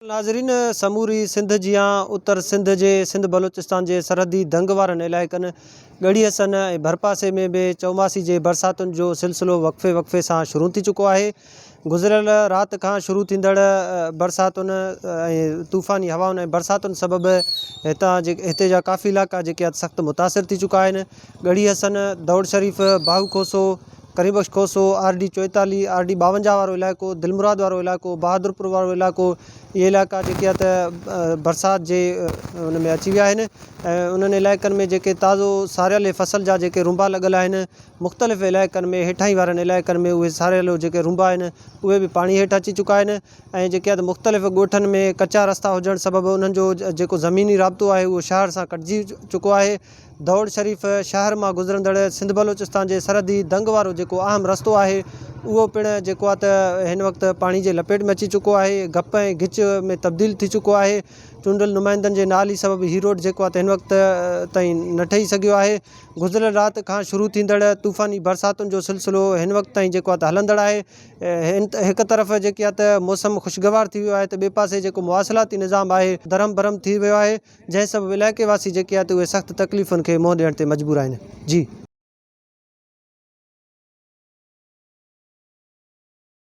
नाज़रीन, समूरी सिंध जियां उत्तर सिंध जे सिंध बलोचिस्तान जे सरहदी दंग वारनि इलाइक़नि ॻड़ीअसन ऐं भरपासे में बि चौमासी जे बरसातुनि जो सिलसिलो वक़्फ़े वक़्फ़े सां शुरू थी चुको आहे। गुज़िरियल राति खां शुरू थींदड़ बरसातुनि ऐं तूफ़ानी हवाउनि ऐं बरसातुनि सबबि हिते जा काफ़ी इलाइक़ा जेके आहे सख़्तु मुतासिर थी चुका आहिनि। ॻड़ीअसन, दौड़ शरीफ़, बाहू खोसो, करीबख्श खोसो, RD 44, RD 52 वारो इलाइक़ो, दिलमुराद वारो इलाइक़ो, बहादुरपुर वारो इलाइक़ो, इहे इलाइक़ा जेके आहे त बरसाति जे उन में अची विया आहिनि ऐं उन्हनि इलाइक़नि में जेके ताज़ो सारियल फसल जा जेके रुंबा लॻल आहिनि, मुख़्तलिफ़ इलाइक़नि में हेठां वारनि इलाइक़नि में उहे सारियल जेके रुंबा आहिनि उहे बि पाणी हेठि अची चुका आहिनि ऐं जेके आहे त मुख़्तलिफ़ ॻोठनि में कचा रस्ता हुजण सबबि उन्हनि जो जेको ज़मीनी राब्तो आहे उहो शहर सां कटिजी चुको आहे। दौड़ शरीफ़ शहर मां गुज़रंदड़ सिंध बलोचिस्तान जे सरहदी दंग वारो जेको अहम रस्तो आहे उहो पिणु जेको आहे त हिन वक़्तु पाणी जे लपेट में अची चुको आहे, गप ऐं गिच में तब्दील थी चुको आहे। चूंडियल नुमाइंदनि जे नाली सबबि हीउ रोड जेको आहे त हिन वक़्तु ताईं न ठही सघियो आहे। गुज़िरियल राति खां शुरू थींदड़ तूफ़ानी बरसातुनि जो सिलसिलो हिन वक़्तु ताईं जेको आहे त हलंदड़ आहे। हिकु तरफ़ जेकी आहे त मौसम ख़ुशगवार थी वियो आहे त ॿिए पासे जेको मुवासिलाती निज़ाम आहे दरम भरम थी वियो आहे, जंहिं सबबि इलाइक़े वासी जेके आहे त उहे सख़्तु तकलीफ़ुनि खे मुंहुं ॾियण ते मजबूर आहिनि। जी।